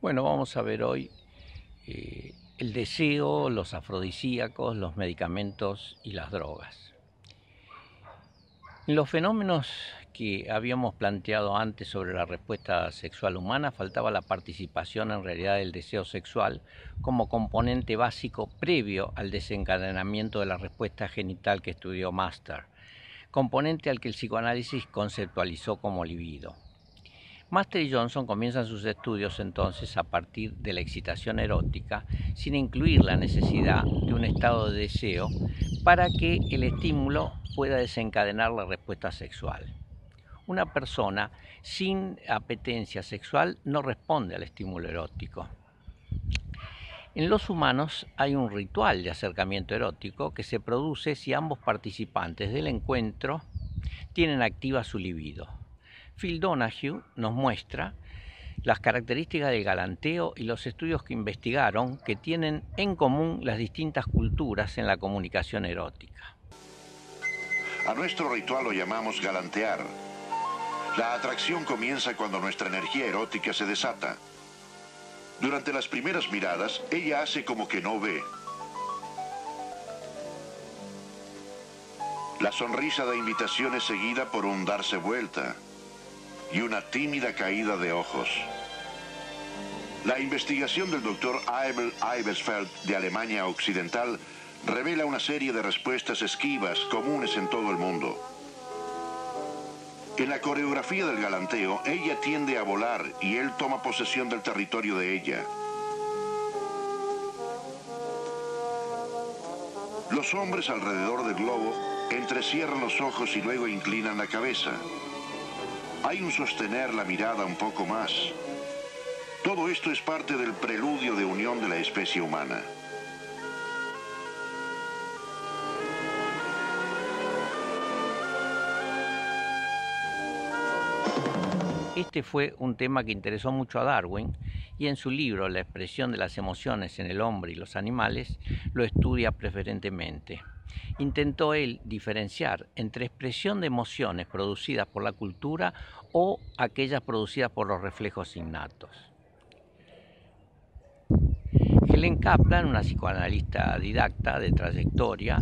Bueno, vamos a ver hoy el deseo, los afrodisíacos, los medicamentos y las drogas. En los fenómenos que habíamos planteado antes sobre la respuesta sexual humana, faltaba la participación en realidad del deseo sexual como componente básico previo al desencadenamiento de la respuesta genital que estudió Master, componente al que el psicoanálisis conceptualizó como libido. Master y Johnson comienzan sus estudios entonces a partir de la excitación erótica, sin incluir la necesidad de un estado de deseo para que el estímulo pueda desencadenar la respuesta sexual. Una persona sin apetencia sexual no responde al estímulo erótico. En los humanos hay un ritual de acercamiento erótico que se produce si ambos participantes del encuentro tienen activa su libido. Phil Donahue nos muestra las características del galanteo y los estudios que investigaron que tienen en común las distintas culturas en la comunicación erótica. A nuestro ritual lo llamamos galantear. La atracción comienza cuando nuestra energía erótica se desata. Durante las primeras miradas, ella hace como que no ve. La sonrisa de invitación es seguida por un darse vuelta y una tímida caída de ojos. La investigación del Dr. Abel Eibesfeld de Alemania Occidental revela una serie de respuestas esquivas comunes en todo el mundo. En la coreografía del galanteo, ella tiende a volar y él toma posesión del territorio de ella. Los hombres alrededor del globo entrecierran los ojos y luego inclinan la cabeza. Hay un sostener la mirada un poco más. Todo esto es parte del preludio de unión de la especie humana. Este fue un tema que interesó mucho a Darwin y en su libro La expresión de las emociones en el hombre y los animales lo estudia preferentemente. Intentó él diferenciar entre expresión de emociones producidas por la cultura o aquellas producidas por los reflejos innatos. Helen Kaplan, una psicoanalista didacta de trayectoria,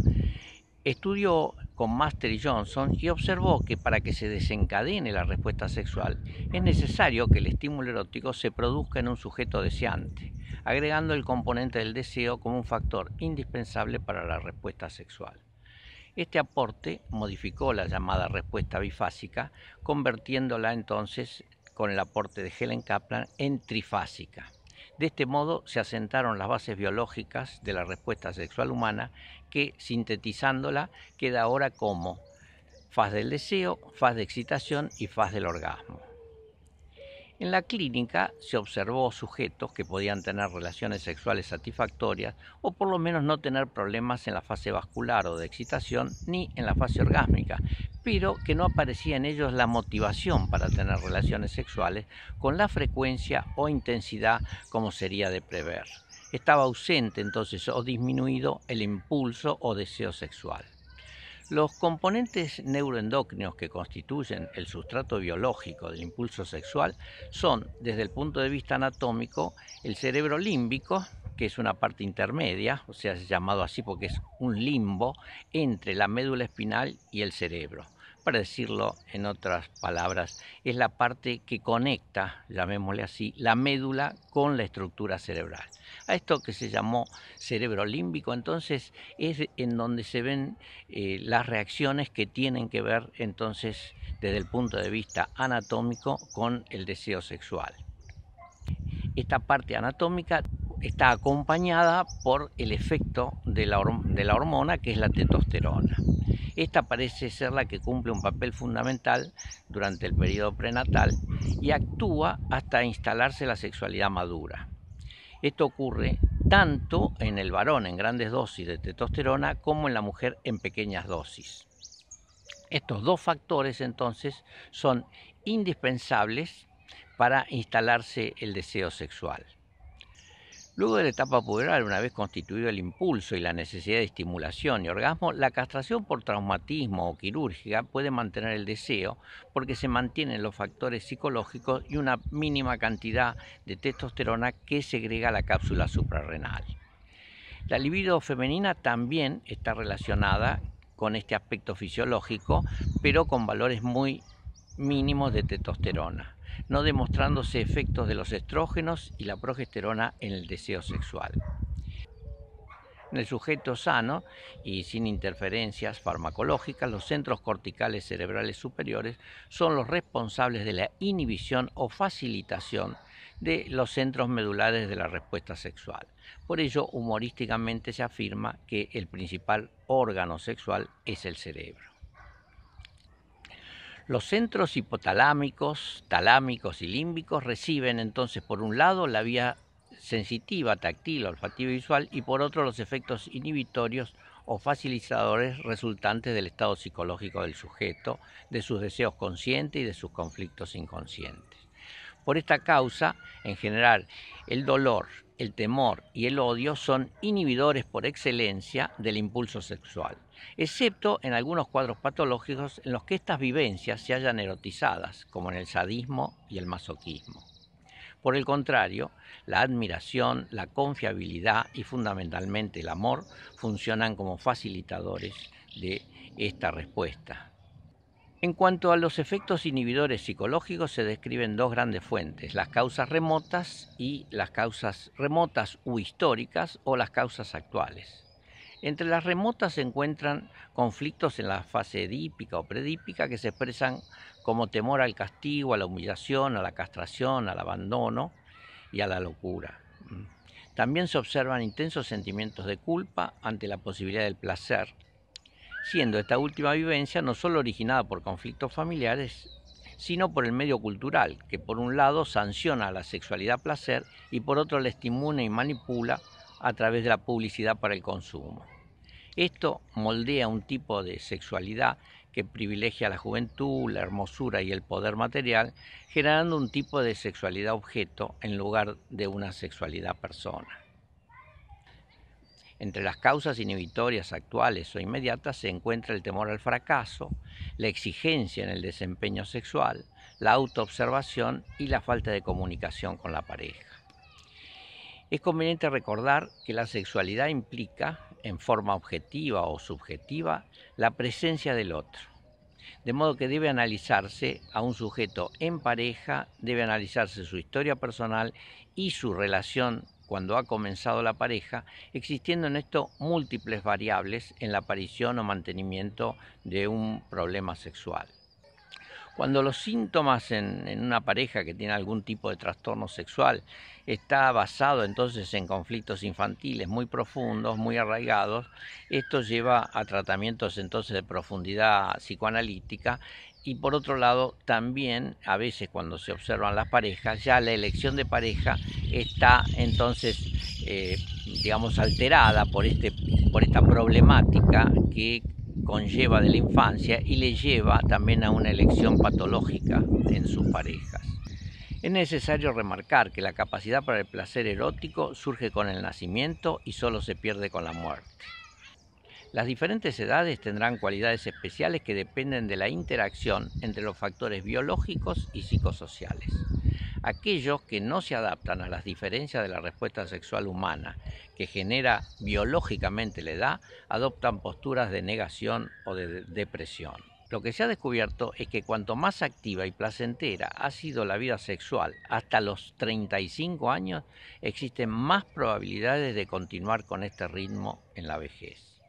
estudió con Master y Johnson y observó que para que se desencadene la respuesta sexual es necesario que el estímulo erótico se produzca en un sujeto deseante, agregando el componente del deseo como un factor indispensable para la respuesta sexual. Este aporte modificó la llamada respuesta bifásica, convirtiéndola entonces, con el aporte de Helen Kaplan, en trifásica. De este modo se asentaron las bases biológicas de la respuesta sexual humana que, sintetizándola, queda ahora como faz del deseo, faz de excitación y faz del orgasmo. En la clínica se observó sujetos que podían tener relaciones sexuales satisfactorias o por lo menos no tener problemas en la fase vascular o de excitación ni en la fase orgásmica, pero que no aparecía en ellos la motivación para tener relaciones sexuales con la frecuencia o intensidad como sería de prever. Estaba ausente entonces o disminuido el impulso o deseo sexual. Los componentes neuroendocrinos que constituyen el sustrato biológico del impulso sexual son, desde el punto de vista anatómico, el cerebro límbico, que es una parte intermedia, o sea, es llamado así porque es un limbo entre la médula espinal y el cerebro. Para decirlo en otras palabras, es la parte que conecta, llamémosle así, la médula con la estructura cerebral. A esto que se llamó cerebro límbico, entonces, es en donde se ven las reacciones que tienen que ver, entonces, desde el punto de vista anatómico, con el deseo sexual. Esta parte anatómica está acompañada por el efecto de la hormona, que es la testosterona. Esta parece ser la que cumple un papel fundamental durante el periodo prenatal y actúa hasta instalarse la sexualidad madura. Esto ocurre tanto en el varón en grandes dosis de testosterona como en la mujer en pequeñas dosis. Estos dos factores entonces son indispensables para instalarse el deseo sexual. Luego de la etapa puberal, una vez constituido el impulso y la necesidad de estimulación y orgasmo, la castración por traumatismo o quirúrgica puede mantener el deseo porque se mantienen los factores psicológicos y una mínima cantidad de testosterona que segrega la cápsula suprarrenal. La libido femenina también está relacionada con este aspecto fisiológico, pero con valores muy mínimos de testosterona, no demostrándose efectos de los estrógenos y la progesterona en el deseo sexual. En el sujeto sano y sin interferencias farmacológicas, los centros corticales cerebrales superiores son los responsables de la inhibición o facilitación de los centros medulares de la respuesta sexual. Por ello, humorísticamente se afirma que el principal órgano sexual es el cerebro. Los centros hipotalámicos, talámicos y límbicos reciben entonces por un lado la vía sensitiva, táctil, olfativa y visual y por otro los efectos inhibitorios o facilitadores resultantes del estado psicológico del sujeto, de sus deseos conscientes y de sus conflictos inconscientes. Por esta causa, en general, el dolor, el temor y el odio son inhibidores por excelencia del impulso sexual, excepto en algunos cuadros patológicos en los que estas vivencias se hallan erotizadas, como en el sadismo y el masoquismo. Por el contrario, la admiración, la confiabilidad y fundamentalmente el amor funcionan como facilitadores de esta respuesta. En cuanto a los efectos inhibidores psicológicos, se describen dos grandes fuentes, las causas remotas y las causas remotas u históricas o las causas actuales. Entre las remotas se encuentran conflictos en la fase edípica o predípica que se expresan como temor al castigo, a la humillación, a la castración, al abandono y a la locura. También se observan intensos sentimientos de culpa ante la posibilidad del placer, siendo esta última vivencia no solo originada por conflictos familiares, sino por el medio cultural, que por un lado sanciona la sexualidad placer y por otro la estimula y manipula a través de la publicidad para el consumo. Esto moldea un tipo de sexualidad que privilegia la juventud, la hermosura y el poder material, generando un tipo de sexualidad objeto en lugar de una sexualidad persona. Entre las causas inhibitorias actuales o inmediatas se encuentra el temor al fracaso, la exigencia en el desempeño sexual, la autoobservación y la falta de comunicación con la pareja. Es conveniente recordar que la sexualidad implica, en forma objetiva o subjetiva, la presencia del otro. De modo que debe analizarse a un sujeto en pareja, debe analizarse su historia personal y su relación cuando ha comenzado la pareja, existiendo en esto múltiples variables en la aparición o mantenimiento de un problema sexual. Cuando los síntomas en una pareja que tiene algún tipo de trastorno sexual está basado entonces en conflictos infantiles muy profundos, muy arraigados, esto lleva a tratamientos entonces de profundidad psicoanalítica y por otro lado también a veces cuando se observan las parejas ya la elección de pareja está entonces alterada por esta problemática que conlleva de la infancia y le lleva también a una elección patológica en sus parejas. Es necesario remarcar que la capacidad para el placer erótico surge con el nacimiento y solo se pierde con la muerte. Las diferentes edades tendrán cualidades especiales que dependen de la interacción entre los factores biológicos y psicosociales. Aquellos que no se adaptan a las diferencias de la respuesta sexual humana que genera biológicamente la edad, adoptan posturas de negación o de depresión. Lo que se ha descubierto es que cuanto más activa y placentera ha sido la vida sexual hasta los 35 años, existen más probabilidades de continuar con este ritmo en la vejez.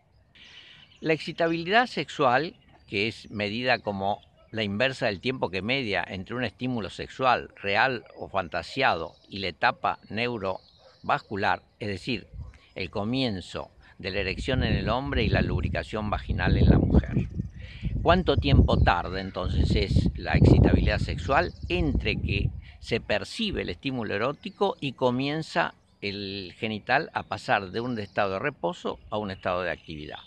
La excitabilidad sexual, que es medida como la inversa del tiempo que media entre un estímulo sexual real o fantasiado y la etapa neurovascular, es decir, el comienzo de la erección en el hombre y la lubricación vaginal en la mujer. ¿Cuánto tiempo tarda entonces es la excitabilidad sexual entre que se percibe el estímulo erótico y comienza el genital a pasar de un estado de reposo a un estado de actividad?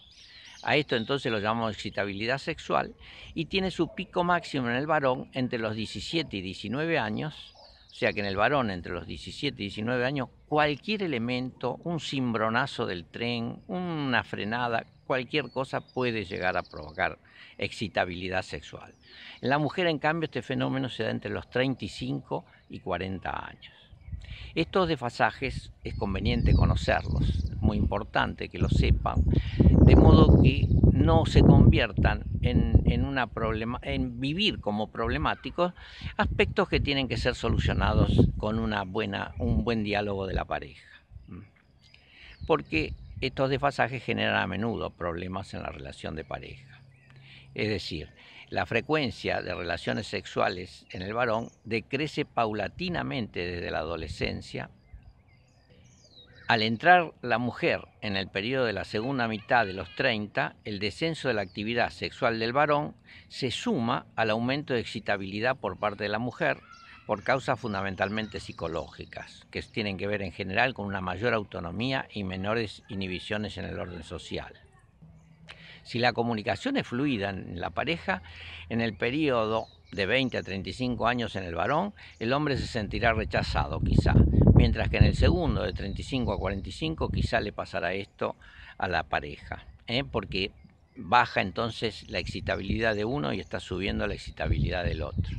A esto entonces lo llamamos excitabilidad sexual y tiene su pico máximo en el varón entre los 17 y 19 años, O sea que en el varón entre los 17 y 19 años, cualquier elemento, un cimbronazo del tren, una frenada, cualquier cosa puede llegar a provocar excitabilidad sexual. En la mujer, en cambio, este fenómeno se da entre los 35 y 40 años. Estos desfasajes es conveniente conocerlos, es muy importante que lo sepan, de modo que no se conviertan en vivir como problemáticos aspectos que tienen que ser solucionados con un buen diálogo de la pareja. Porque estos desfasajes generan a menudo problemas en la relación de pareja. Es decir, la frecuencia de relaciones sexuales en el varón decrece paulatinamente desde la adolescencia. Al entrar la mujer en el periodo de la segunda mitad de los 30, el descenso de la actividad sexual del varón se suma al aumento de excitabilidad por parte de la mujer por causas fundamentalmente psicológicas, que tienen que ver en general con una mayor autonomía y menores inhibiciones en el orden social. Si la comunicación es fluida en la pareja, en el periodo de 20 a 35 años en el varón, el hombre se sentirá rechazado quizá, mientras que en el segundo, de 35 a 45, quizá le pasará esto a la pareja, porque baja entonces la excitabilidad de uno y está subiendo la excitabilidad del otro.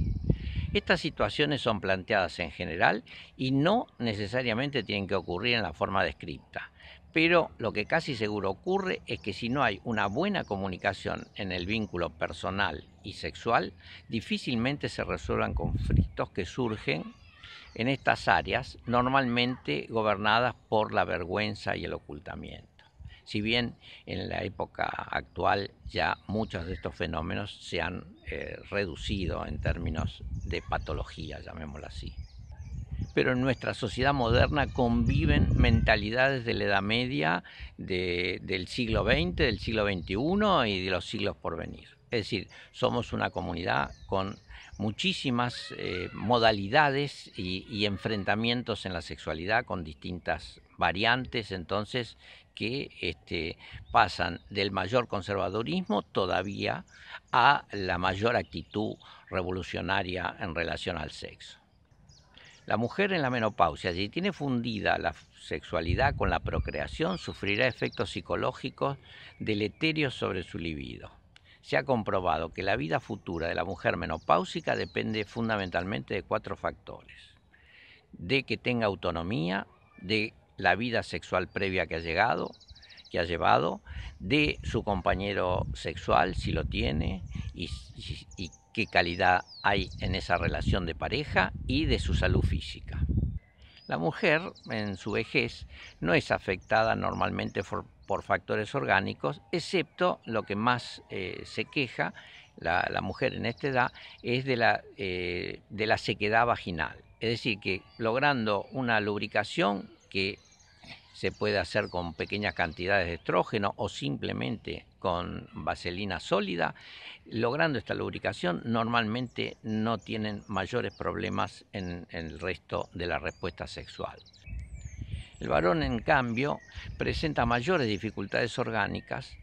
Estas situaciones son planteadas en general y no necesariamente tienen que ocurrir en la forma descrita. Pero lo que casi seguro ocurre es que si no hay una buena comunicación en el vínculo personal y sexual, difícilmente se resuelvan conflictos que surgen en estas áreas, normalmente gobernadas por la vergüenza y el ocultamiento. Si bien en la época actual ya muchos de estos fenómenos se han reducido en términos de patología, llamémoslo así. Pero en nuestra sociedad moderna conviven mentalidades de la Edad Media, del siglo XX, del siglo XXI y de los siglos por venir. Es decir, somos una comunidad con muchísimas modalidades y enfrentamientos en la sexualidad con distintas variantes, entonces, que pasan del mayor conservadurismo todavía a la mayor actitud revolucionaria en relación al sexo. La mujer en la menopausia, si tiene fundida la sexualidad con la procreación, sufrirá efectos psicológicos deleterios sobre su libido. Se ha comprobado que la vida futura de la mujer menopáusica depende fundamentalmente de 4 factores: de que tenga autonomía, de la vida sexual previa que ha llevado, de su compañero sexual, si lo tiene, y qué calidad hay en esa relación de pareja, y de su salud física. La mujer, en su vejez, no es afectada normalmente por factores orgánicos, excepto lo que más se queja la mujer en esta edad es de la sequedad vaginal. Es decir, que logrando una lubricación que se puede hacer con pequeñas cantidades de estrógeno o simplemente con vaselina sólida, logrando esta lubricación normalmente no tienen mayores problemas en el resto de la respuesta sexual. El varón, en cambio, presenta mayores dificultades orgánicas.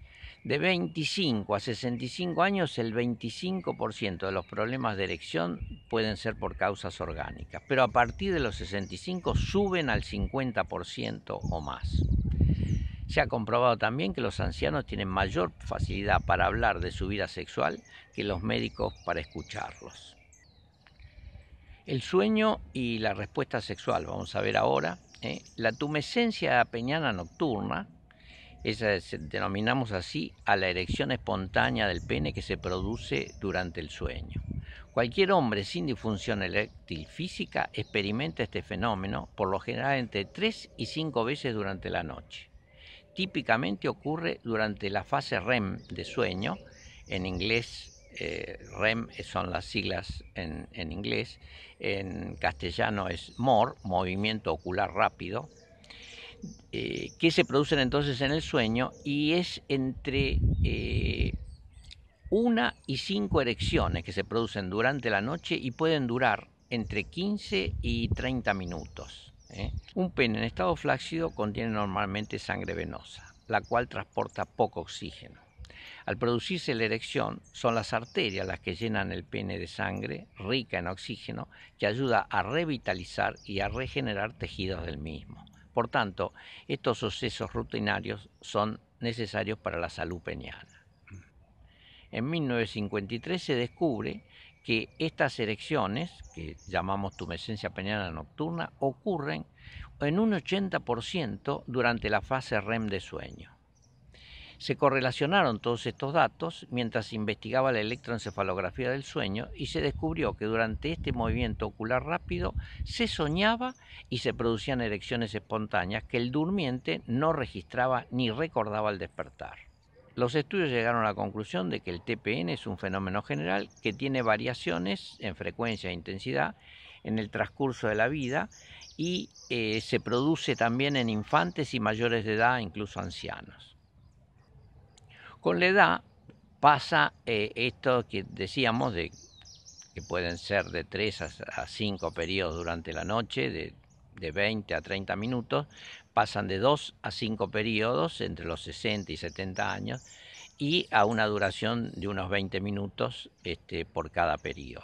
De 25 a 65 años, el 25% de los problemas de erección pueden ser por causas orgánicas, pero a partir de los 65 suben al 50% o más. Se ha comprobado también que los ancianos tienen mayor facilidad para hablar de su vida sexual que los médicos para escucharlos. El sueño y la respuesta sexual, vamos a ver ahora. La tumescencia apeniana nocturna, denominamos así a la erección espontánea del pene que se produce durante el sueño. Cualquier hombre sin disfunción eréctil física experimenta este fenómeno por lo general entre 3 y 5 veces durante la noche. Típicamente ocurre durante la fase REM de sueño, en inglés REM son las siglas en inglés, en castellano es MOR, movimiento ocular rápido, que se producen entonces en el sueño, y es entre 1 y 5 erecciones que se producen durante la noche y pueden durar entre 15 y 30 minutos. Un pene en estado flácido contiene normalmente sangre venosa, la cual transporta poco oxígeno. Al producirse la erección, son las arterias las que llenan el pene de sangre rica en oxígeno, que ayuda a revitalizar y a regenerar tejidos del mismo. Por tanto, estos sucesos rutinarios son necesarios para la salud peniana. En 1953 se descubre que estas erecciones, que llamamos tumescencia peniana nocturna, ocurren en un 80% durante la fase REM de sueño. Se correlacionaron todos estos datos mientras se investigaba la electroencefalografía del sueño y se descubrió que durante este movimiento ocular rápido se soñaba y se producían erecciones espontáneas que el durmiente no registraba ni recordaba al despertar. Los estudios llegaron a la conclusión de que el TPN es un fenómeno general que tiene variaciones en frecuencia e intensidad en el transcurso de la vida y se produce también en infantes y mayores de edad, incluso ancianos. Con la edad pasa esto que decíamos, de que pueden ser de 3 a 5 periodos durante la noche, de 20 a 30 minutos, pasan de 2 a 5 periodos entre los 60 y 70 años y a una duración de unos 20 minutos por cada periodo.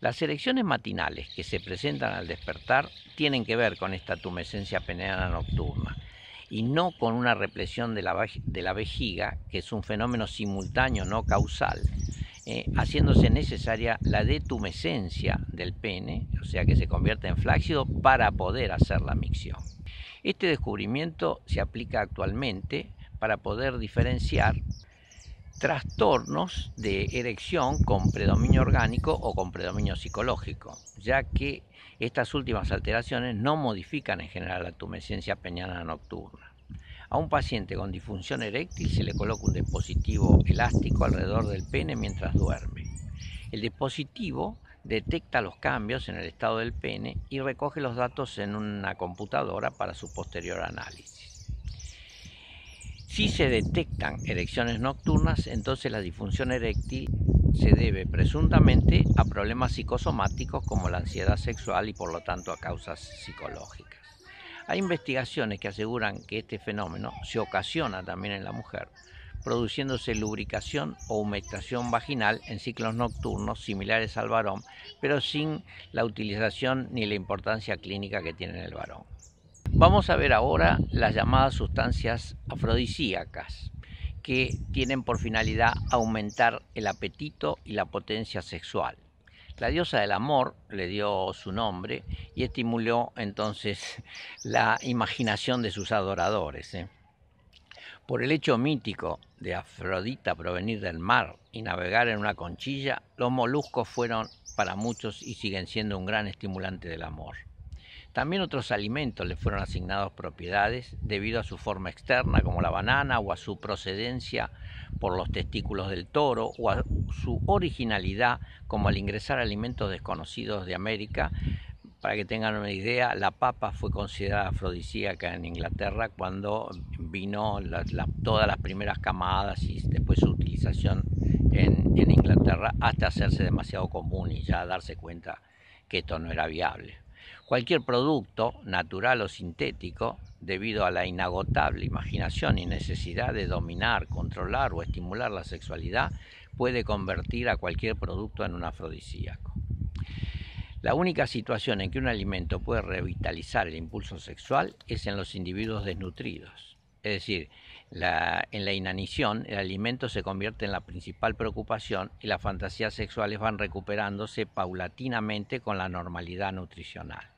Las erecciones matinales que se presentan al despertar tienen que ver con esta tumescencia peniana nocturna y no con una represión de la vejiga, que es un fenómeno simultáneo no causal, haciéndose necesaria la detumescencia del pene, o sea que se convierte en flácido para poder hacer la micción. Este descubrimiento se aplica actualmente para poder diferenciar trastornos de erección con predominio orgánico o con predominio psicológico, ya que estas últimas alteraciones no modifican en general la tumescencia peniana nocturna. A un paciente con disfunción eréctil se le coloca un dispositivo elástico alrededor del pene mientras duerme. El dispositivo detecta los cambios en el estado del pene y recoge los datos en una computadora para su posterior análisis. Si se detectan erecciones nocturnas, entonces la disfunción eréctil se debe presuntamente a problemas psicosomáticos como la ansiedad sexual y por lo tanto a causas psicológicas. Hay investigaciones que aseguran que este fenómeno se ocasiona también en la mujer, produciéndose lubricación o humectación vaginal en ciclos nocturnos similares al varón, pero sin la utilización ni la importancia clínica que tiene el varón. Vamos a ver ahora las llamadas sustancias afrodisíacas, que tienen por finalidad aumentar el apetito y la potencia sexual. La diosa del amor le dio su nombre y estimuló entonces la imaginación de sus adoradores. Por el hecho mítico de Afrodita provenir del mar y navegar en una conchilla, los moluscos fueron para muchos y siguen siendo un gran estimulante del amor. También otros alimentos le fueron asignados propiedades debido a su forma externa, como la banana, o a su procedencia por los testículos del toro, o a su originalidad, como al ingresar alimentos desconocidos de América. Para que tengan una idea, la papa fue considerada afrodisíaca en Inglaterra cuando vino todas las primeras camadas y después su utilización en Inglaterra, hasta hacerse demasiado común y ya darse cuenta que esto no era viable. Cualquier producto, natural o sintético, debido a la inagotable imaginación y necesidad de dominar, controlar o estimular la sexualidad, puede convertir a cualquier producto en un afrodisíaco. La única situación en que un alimento puede revitalizar el impulso sexual es en los individuos desnutridos. Es decir, en la inanición, el alimento se convierte en la principal preocupación y las fantasías sexuales van recuperándose paulatinamente con la normalidad nutricional.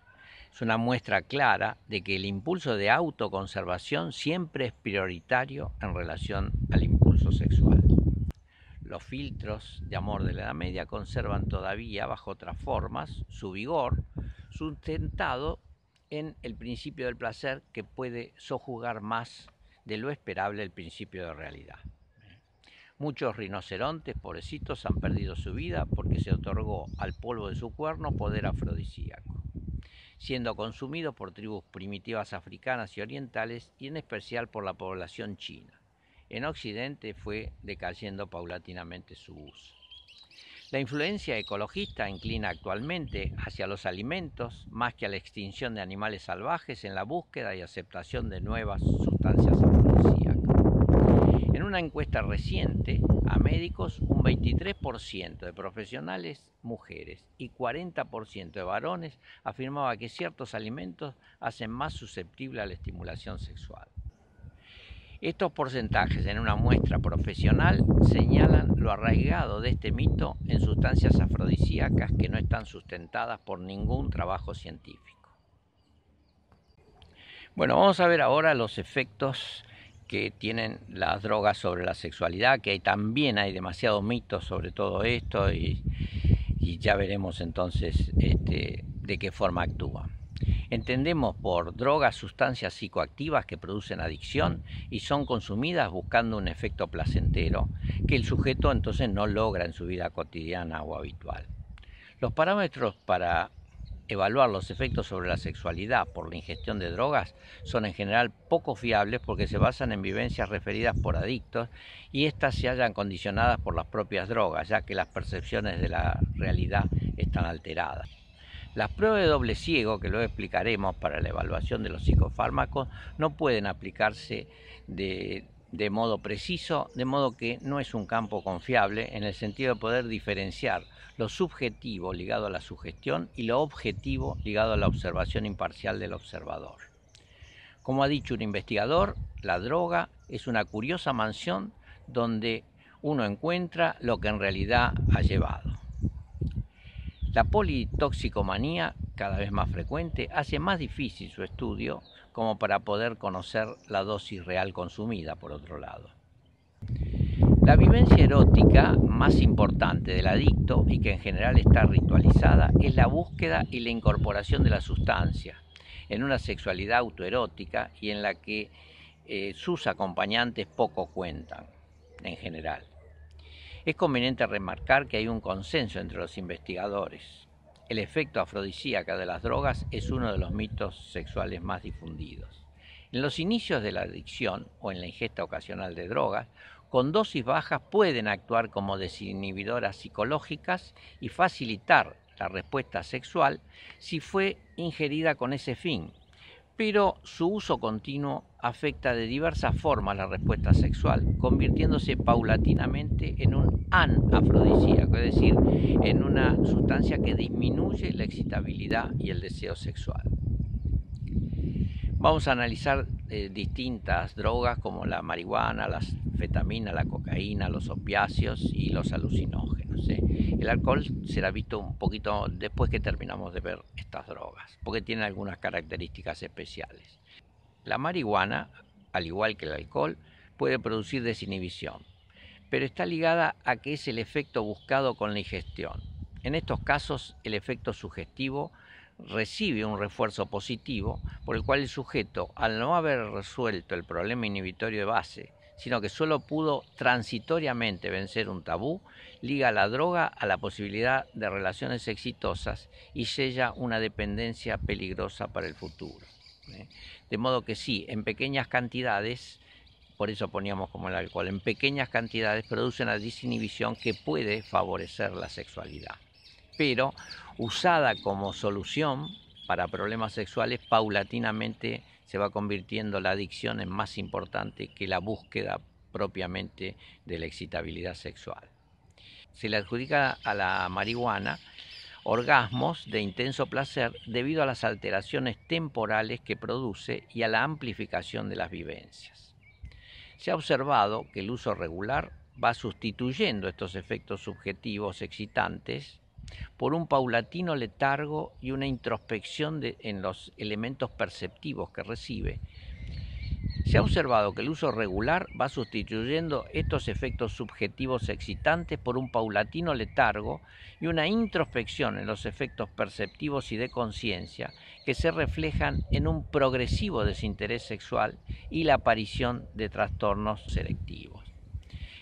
Es una muestra clara de que el impulso de autoconservación siempre es prioritario en relación al impulso sexual. Los filtros de amor de la Edad Media conservan todavía, bajo otras formas, su vigor, sustentado en el principio del placer que puede sojuzgar más de lo esperable el principio de realidad. Muchos rinocerontes, pobrecitos, han perdido su vida porque se otorgó al polvo de su cuerno poder afrodisíaco, siendo consumido por tribus primitivas africanas y orientales y en especial por la población china. En Occidente fue decayendo paulatinamente su uso. La influencia ecologista inclina actualmente hacia los alimentos más que a la extinción de animales salvajes en la búsqueda y aceptación de nuevas sustancias afrodisíacas. En una encuesta reciente a médicos, un 23% de profesionales mujeres y 40% de varones afirmaba que ciertos alimentos hacen más susceptible a la estimulación sexual. Estos porcentajes en una muestra profesional señalan lo arraigado de este mito en sustancias afrodisíacas que no están sustentadas por ningún trabajo científico. Bueno, vamos a ver ahora los efectos que tienen las drogas sobre la sexualidad, que también hay demasiados mitos sobre todo esto y ya veremos entonces de qué forma actúan. Entendemos por drogas sustancias psicoactivas que producen adicción y son consumidas buscando un efecto placentero que el sujeto entonces no logra en su vida cotidiana o habitual. Los parámetros para evaluar los efectos sobre la sexualidad por la ingestión de drogas son en general poco fiables porque se basan en vivencias referidas por adictos y éstas se hallan condicionadas por las propias drogas, ya que las percepciones de la realidad están alteradas. Las pruebas de doble ciego, que luego explicaremos para la evaluación de los psicofármacos, no pueden aplicarse de modo preciso, de modo que no es un campo confiable en el sentido de poder diferenciar lo subjetivo ligado a la sugestión y lo objetivo ligado a la observación imparcial del observador. Como ha dicho un investigador, la droga es una curiosa mansión donde uno encuentra lo que en realidad ha llevado. La politoxicomanía, cada vez más frecuente, hace más difícil su estudio como para poder conocer la dosis real consumida, por otro lado. La vivencia erótica más importante del adicto y que en general está ritualizada es la búsqueda y la incorporación de la sustancia en una sexualidad autoerótica y en la que sus acompañantes poco cuentan en general. Es conveniente remarcar que hay un consenso entre los investigadores. El efecto afrodisíaco de las drogas es uno de los mitos sexuales más difundidos. En los inicios de la adicción o en la ingesta ocasional de drogas, con dosis bajas pueden actuar como desinhibidoras psicológicas y facilitar la respuesta sexual si fue ingerida con ese fin, pero su uso continuo afecta de diversas formas la respuesta sexual, convirtiéndose paulatinamente en un anafrodisíaco, es decir, en una sustancia que disminuye la excitabilidad y el deseo sexual. Vamos a analizar distintas drogas como la marihuana, la anfetamina, la cocaína, los opiáceos y los alucinógenos. El alcohol será visto un poquito después que terminamos de ver estas drogas, porque tiene algunas características especiales. La marihuana, al igual que el alcohol, puede producir desinhibición, pero está ligada a que es el efecto buscado con la ingestión. En estos casos, el efecto sugestivo recibe un refuerzo positivo por el cual el sujeto, al no haber resuelto el problema inhibitorio de base, sino que solo pudo transitoriamente vencer un tabú, liga la droga a la posibilidad de relaciones exitosas y sella una dependencia peligrosa para el futuro. De modo que sí, en pequeñas cantidades, por eso poníamos como el alcohol, en pequeñas cantidades produce una desinhibición que puede favorecer la sexualidad, pero usada como solución para problemas sexuales, paulatinamente se va convirtiendo la adicción en más importante que la búsqueda propiamente de la excitabilidad sexual. Se le adjudica a la marihuana orgasmos de intenso placer debido a las alteraciones temporales que produce y a la amplificación de las vivencias. Se ha observado que el uso regular va sustituyendo estos efectos subjetivos excitantes por un paulatino letargo y una introspección en los elementos perceptivos que recibe. Se ha observado que el uso regular va sustituyendo estos efectos subjetivos excitantes por un paulatino letargo y una introspección en los efectos perceptivos y de conciencia que se reflejan en un progresivo desinterés sexual y la aparición de trastornos selectivos.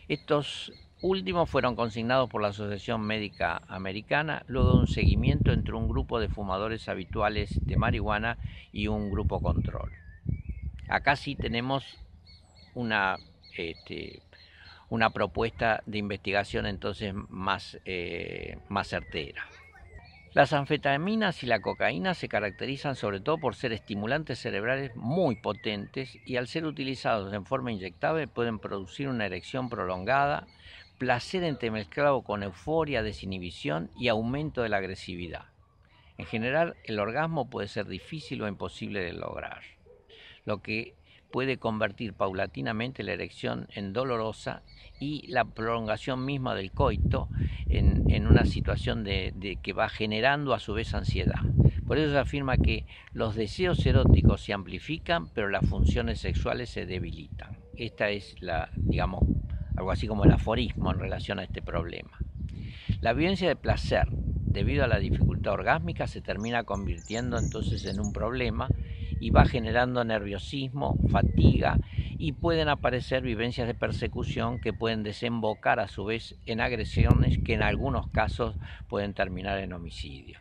Estos últimos fueron consignados por la Asociación Médica Americana luego de un seguimiento entre un grupo de fumadores habituales de marihuana y un grupo control. Acá sí tenemos una propuesta de investigación entonces más certera. Las anfetaminas y la cocaína se caracterizan sobre todo por ser estimulantes cerebrales muy potentes y al ser utilizados en forma inyectable pueden producir una erección prolongada, placer entremezclado con euforia, desinhibición y aumento de la agresividad. En general, el orgasmo puede ser difícil o imposible de lograr, lo que puede convertir paulatinamente la erección en dolorosa y la prolongación misma del coito en una situación de que va generando a su vez ansiedad. Por eso se afirma que los deseos eróticos se amplifican, pero las funciones sexuales se debilitan. Esta es digamos, algo así como el aforismo en relación a este problema. La vivencia de placer, debido a la dificultad orgásmica, se termina convirtiendo entonces en un problema y va generando nerviosismo, fatiga y pueden aparecer vivencias de persecución que pueden desembocar a su vez en agresiones que en algunos casos pueden terminar en homicidio.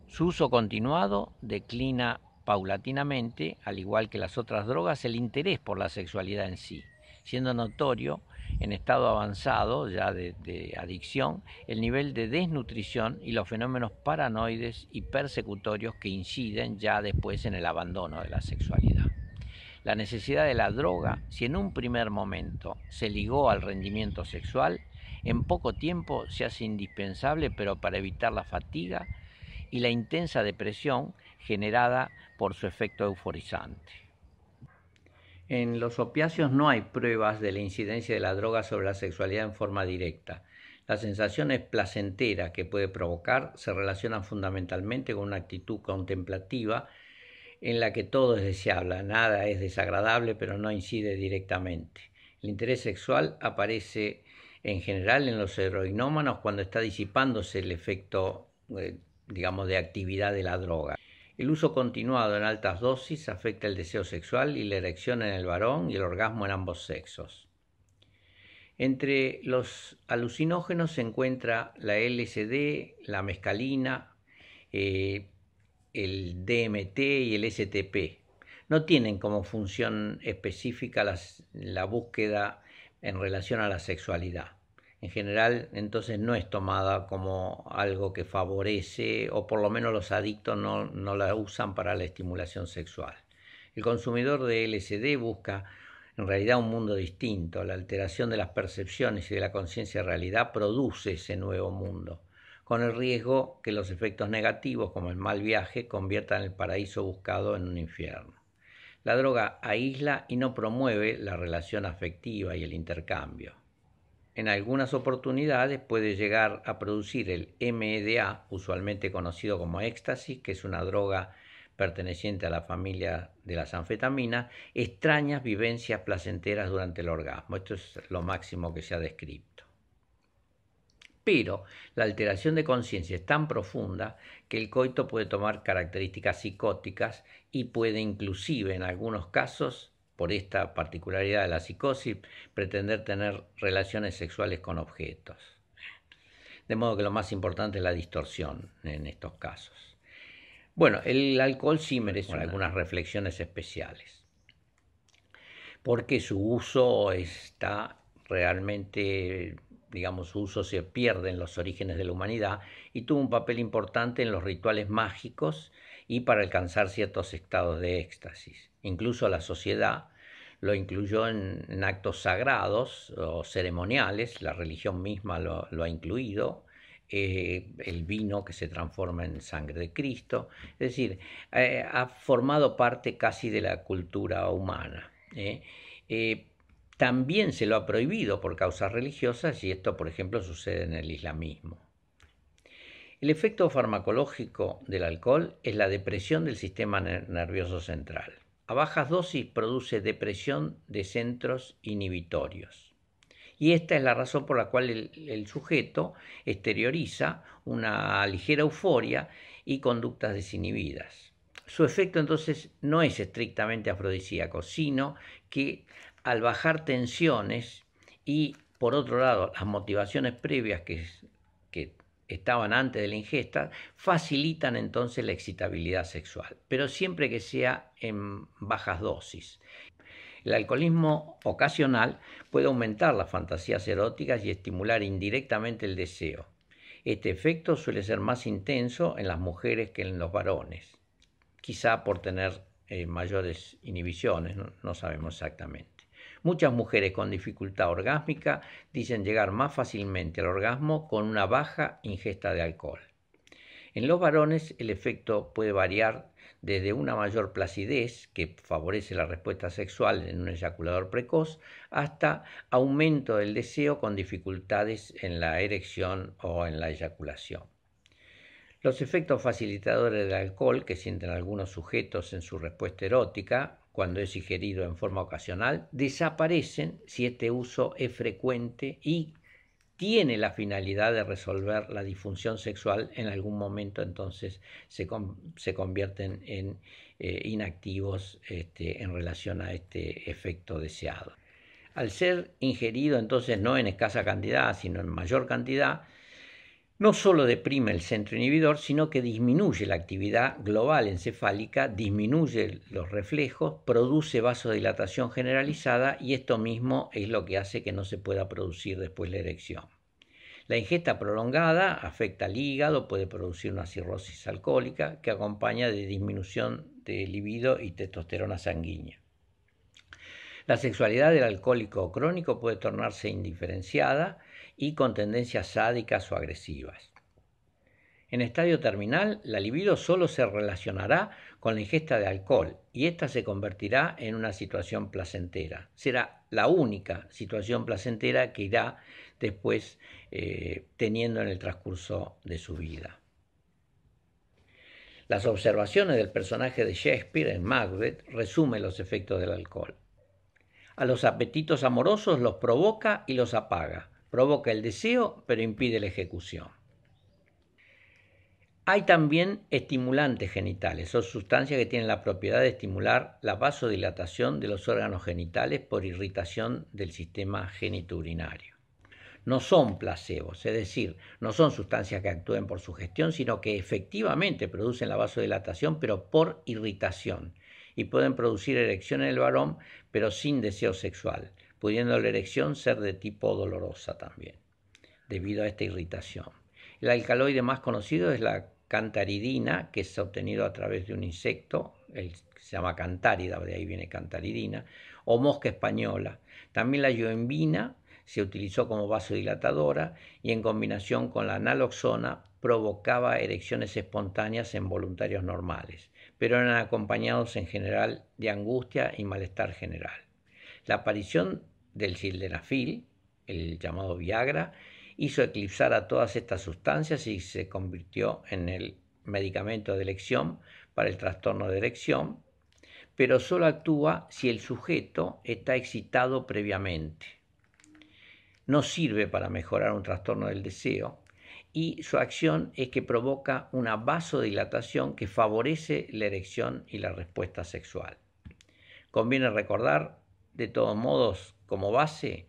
Su uso continuado declina paulatinamente, al igual que las otras drogas, el interés por la sexualidad en sí, siendo notorio en estado avanzado ya de adicción el nivel de desnutrición y los fenómenos paranoides y persecutorios que inciden ya después en el abandono de la sexualidad. La necesidad de la droga, si en un primer momento se ligó al rendimiento sexual, en poco tiempo se hace indispensable, pero para evitar la fatiga y la intensa depresión generada por su efecto euforizante. En los opiáceos no hay pruebas de la incidencia de la droga sobre la sexualidad en forma directa. Las sensaciones placenteras que puede provocar se relacionan fundamentalmente con una actitud contemplativa en la que todo es deseable, nada es desagradable, pero no incide directamente. El interés sexual aparece en general en los heroinómanos cuando está disipándose el efecto, de actividad de la droga. El uso continuado en altas dosis afecta el deseo sexual y la erección en el varón y el orgasmo en ambos sexos. Entre los alucinógenos se encuentra la LSD, la mescalina, el DMT y el STP. No tienen como función específica la búsqueda en relación a la sexualidad. En general, entonces no es tomada como algo que favorece, o por lo menos los adictos no la usan para la estimulación sexual. El consumidor de LSD busca en realidad un mundo distinto. La alteración de las percepciones y de la conciencia de realidad produce ese nuevo mundo, con el riesgo que los efectos negativos, como el mal viaje, conviertan el paraíso buscado en un infierno. La droga aísla y no promueve la relación afectiva y el intercambio. En algunas oportunidades puede llegar a producir el MDA, usualmente conocido como éxtasis, que es una droga perteneciente a la familia de las anfetaminas, extrañas vivencias placenteras durante el orgasmo. Esto es lo máximo que se ha descrito. Pero la alteración de conciencia es tan profunda que el coito puede tomar características psicóticas y puede inclusive en algunos casos, por esta particularidad de la psicosis, pretender tener relaciones sexuales con objetos. De modo que lo más importante es la distorsión en estos casos. Bueno, el alcohol sí merece algunas reflexiones especiales, porque su uso está realmente, su uso se pierde en los orígenes de la humanidad y tuvo un papel importante en los rituales mágicos y para alcanzar ciertos estados de éxtasis. Incluso la sociedad lo incluyó en actos sagrados o ceremoniales, la religión misma lo ha incluido, el vino que se transforma en sangre de Cristo, es decir, ha formado parte casi de la cultura humana. También se lo ha prohibido por causas religiosas y esto, por ejemplo, sucede en el islamismo. El efecto farmacológico del alcohol es la depresión del sistema nervioso central. A bajas dosis produce depresión de centros inhibitorios. Y esta es la razón por la cual el sujeto exterioriza una ligera euforia y conductas desinhibidas. Su efecto entonces no es estrictamente afrodisíaco, sino que al bajar tensiones y, por otro lado, las motivaciones previas que estaban antes de la ingesta, facilitan entonces la excitabilidad sexual, pero siempre que sea en bajas dosis. El alcoholismo ocasional puede aumentar las fantasías eróticas y estimular indirectamente el deseo. Este efecto suele ser más intenso en las mujeres que en los varones, quizá por tener mayores inhibiciones, no sabemos exactamente. Muchas mujeres con dificultad orgásmica dicen llegar más fácilmente al orgasmo con una baja ingesta de alcohol. En los varones el efecto puede variar desde una mayor placidez, que favorece la respuesta sexual en un eyaculador precoz, hasta aumento del deseo con dificultades en la erección o en la eyaculación. Los efectos facilitadores del alcohol que sienten algunos sujetos en su respuesta erótica, cuando es ingerido en forma ocasional, desaparecen si este uso es frecuente y tiene la finalidad de resolver la disfunción sexual. En algún momento entonces se convierten en inactivos en relación a este efecto deseado. Al ser ingerido entonces no en escasa cantidad, sino en mayor cantidad, no solo deprime el centro inhibidor, sino que disminuye la actividad global encefálica, disminuye los reflejos, produce vasodilatación generalizada y esto mismo es lo que hace que no se pueda producir después la erección. La ingesta prolongada afecta al hígado, puede producir una cirrosis alcohólica que acompaña de disminución de libido y testosterona sanguínea. La sexualidad del alcohólico crónico puede tornarse indiferenciada y con tendencias sádicas o agresivas. En estadio terminal, la libido solo se relacionará con la ingesta de alcohol y ésta se convertirá en una situación placentera. Será la única situación placentera que irá después teniendo en el transcurso de su vida. Las observaciones del personaje de Shakespeare en Macbeth resumen los efectos del alcohol. A los apetitos amorosos los provoca y los apaga. Provoca el deseo, pero impide la ejecución. Hay también estimulantes genitales, son sustancias que tienen la propiedad de estimular la vasodilatación de los órganos genitales por irritación del sistema genitourinario. No son placebos, es decir, no son sustancias que actúen por sugestión, sino que efectivamente producen la vasodilatación, pero por irritación, y pueden producir erección en el varón, pero sin deseo sexual, pudiendo la erección ser de tipo dolorosa también, debido a esta irritación. El alcaloide más conocido es la cantaridina, que es obtenido a través de un insecto, se llama cantárida, de ahí viene cantaridina, o mosca española. También la yoembina se utilizó como vasodilatadora y en combinación con la naloxona provocaba erecciones espontáneas en voluntarios normales, pero eran acompañados en general de angustia y malestar general. La aparición del sildenafil, el llamado Viagra, hizo eclipsar a todas estas sustancias y se convirtió en el medicamento de elección para el trastorno de erección, pero solo actúa si el sujeto está excitado previamente. No sirve para mejorar un trastorno del deseo y su acción es que provoca una vasodilatación que favorece la erección y la respuesta sexual. Conviene recordar, de todos modos, como base,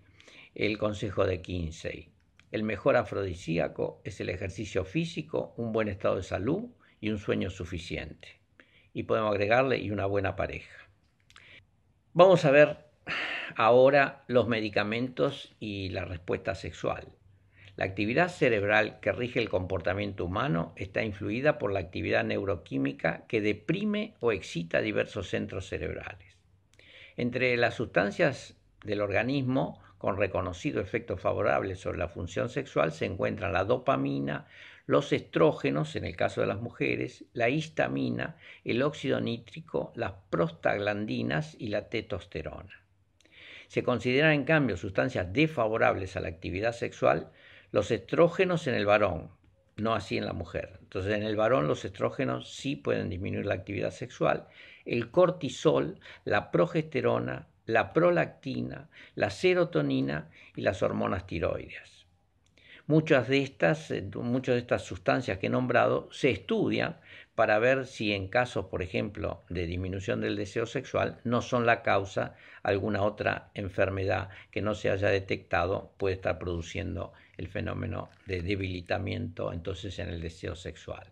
el consejo de Kinsey. El mejor afrodisíaco es el ejercicio físico, un buen estado de salud y un sueño suficiente. Y podemos agregarle y una buena pareja. Vamos a ver ahora los medicamentos y la respuesta sexual. La actividad cerebral que rige el comportamiento humano está influida por la actividad neuroquímica que deprime o excita diversos centros cerebrales. Entre las sustancias del organismo con reconocido efecto favorable sobre la función sexual se encuentran la dopamina, los estrógenos, en el caso de las mujeres, la histamina, el óxido nítrico, las prostaglandinas y la testosterona. Se consideran en cambio sustancias desfavorables a la actividad sexual los estrógenos en el varón, no así en la mujer. Entonces en el varón los estrógenos sí pueden disminuir la actividad sexual, el cortisol, la progesterona, la prolactina, la serotonina y las hormonas tiroideas. Muchas de estas sustancias que he nombrado se estudian para ver si en casos, por ejemplo, de disminución del deseo sexual, no son la causa alguna otra enfermedad que no se haya detectado, puede estar produciendo el fenómeno de debilitamiento entonces en el deseo sexual.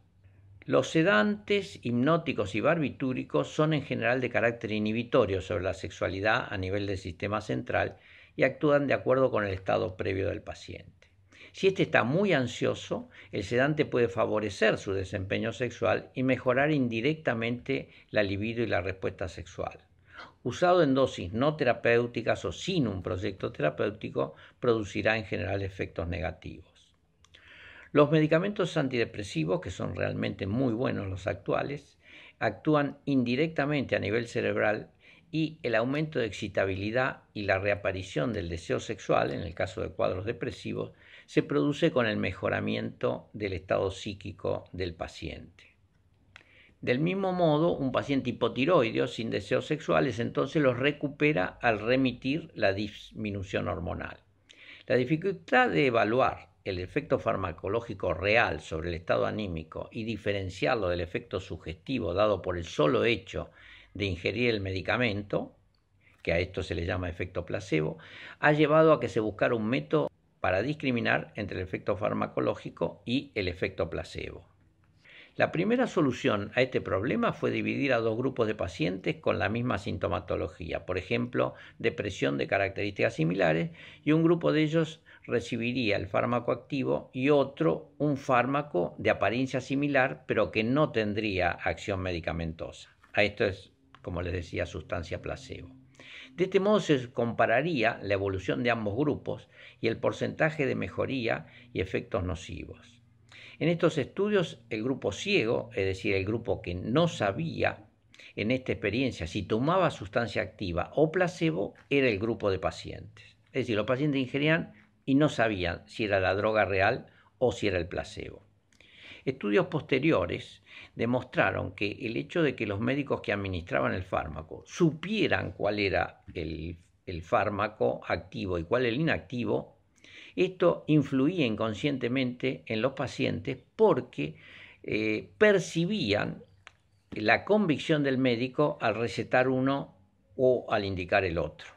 Los sedantes, hipnóticos y barbitúricos son en general de carácter inhibitorio sobre la sexualidad a nivel del sistema central y actúan de acuerdo con el estado previo del paciente. Si éste está muy ansioso, el sedante puede favorecer su desempeño sexual y mejorar indirectamente la libido y la respuesta sexual. Usado en dosis no terapéuticas o sin un proyecto terapéutico, producirá en general efectos negativos. Los medicamentos antidepresivos, que son realmente muy buenos los actuales, actúan indirectamente a nivel cerebral y el aumento de excitabilidad y la reaparición del deseo sexual, en el caso de cuadros depresivos, se produce con el mejoramiento del estado psíquico del paciente. Del mismo modo, un paciente hipotiroideo sin deseos sexuales entonces los recupera al remitir la disminución hormonal. La dificultad de evaluar el efecto farmacológico real sobre el estado anímico y diferenciarlo del efecto sugestivo dado por el solo hecho de ingerir el medicamento, que a esto se le llama efecto placebo, ha llevado a que se buscara un método para discriminar entre el efecto farmacológico y el efecto placebo. La primera solución a este problema fue dividir a dos grupos de pacientes con la misma sintomatología, por ejemplo, depresión de características similares, y un grupo de ellos recibiría el fármaco activo y otro un fármaco de apariencia similar, pero que no tendría acción medicamentosa. A esto es, como les decía, sustancia placebo. De este modo se compararía la evolución de ambos grupos y el porcentaje de mejoría y efectos nocivos. En estos estudios, el grupo ciego, es decir, el grupo que no sabía en esta experiencia si tomaba sustancia activa o placebo, era el grupo de pacientes. Es decir, los pacientes ingerían y no sabían si era la droga real o si era el placebo. Estudios posteriores demostraron que el hecho de que los médicos que administraban el fármaco supieran cuál era el fármaco activo y cuál el inactivo, esto influía inconscientemente en los pacientes porque percibían la convicción del médico al recetar uno o al indicar el otro.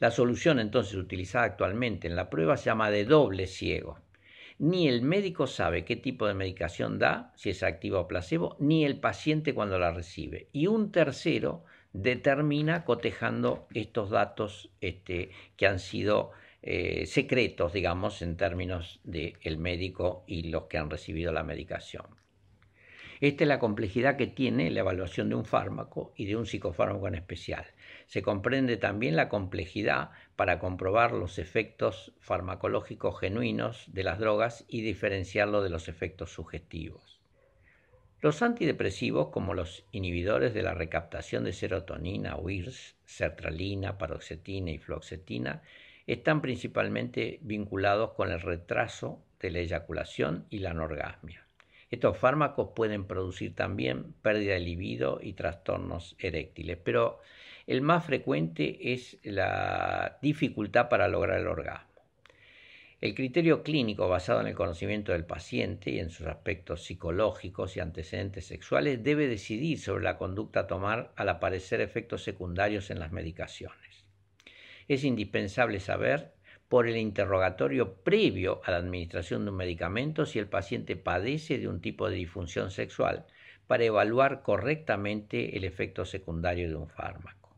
La solución entonces utilizada actualmente en la prueba se llama de doble ciego. Ni el médico sabe qué tipo de medicación da, si es activa o placebo, ni el paciente cuando la recibe. Y un tercero determina cotejando estos datos que han sido secretos, digamos, en términos del médico y los que han recibido la medicación. Esta es la complejidad que tiene la evaluación de un fármaco y de un psicofármaco en especial. Se comprende también la complejidad para comprobar los efectos farmacológicos genuinos de las drogas y diferenciarlo de los efectos sugestivos. Los antidepresivos, como los inhibidores de la recaptación de serotonina o IRS, sertralina, paroxetina y fluoxetina, están principalmente vinculados con el retraso de la eyaculación y la anorgasmia. Estos fármacos pueden producir también pérdida de libido y trastornos eréctiles, pero el más frecuente es la dificultad para lograr el orgasmo. El criterio clínico basado en el conocimiento del paciente y en sus aspectos psicológicos y antecedentes sexuales debe decidir sobre la conducta a tomar al aparecer efectos secundarios en las medicaciones. Es indispensable saber por el interrogatorio previo a la administración de un medicamento si el paciente padece de un tipo de disfunción sexual para evaluar correctamente el efecto secundario de un fármaco.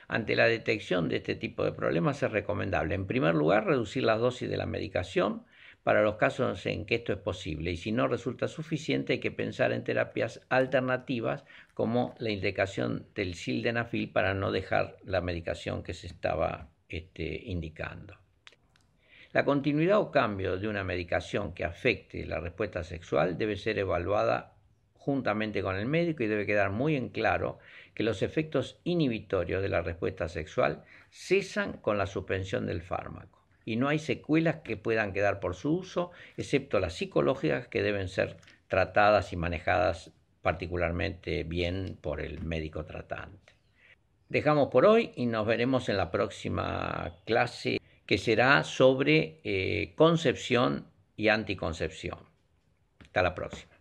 Ante la detección de este tipo de problemas es recomendable, en primer lugar, reducir las dosis de la medicación para los casos en que esto es posible, y si no resulta suficiente hay que pensar en terapias alternativas como la indicación del sildenafil para no dejar la medicación que se estaba indicando. La continuidad o cambio de una medicación que afecte la respuesta sexual debe ser evaluada juntamente con el médico y debe quedar muy en claro que los efectos inhibitorios de la respuesta sexual cesan con la suspensión del fármaco y no hay secuelas que puedan quedar por su uso, excepto las psicológicas que deben ser tratadas y manejadas particularmente bien por el médico tratante. Dejamos por hoy y nos veremos en la próxima clase, que será sobre concepción y anticoncepción. Hasta la próxima.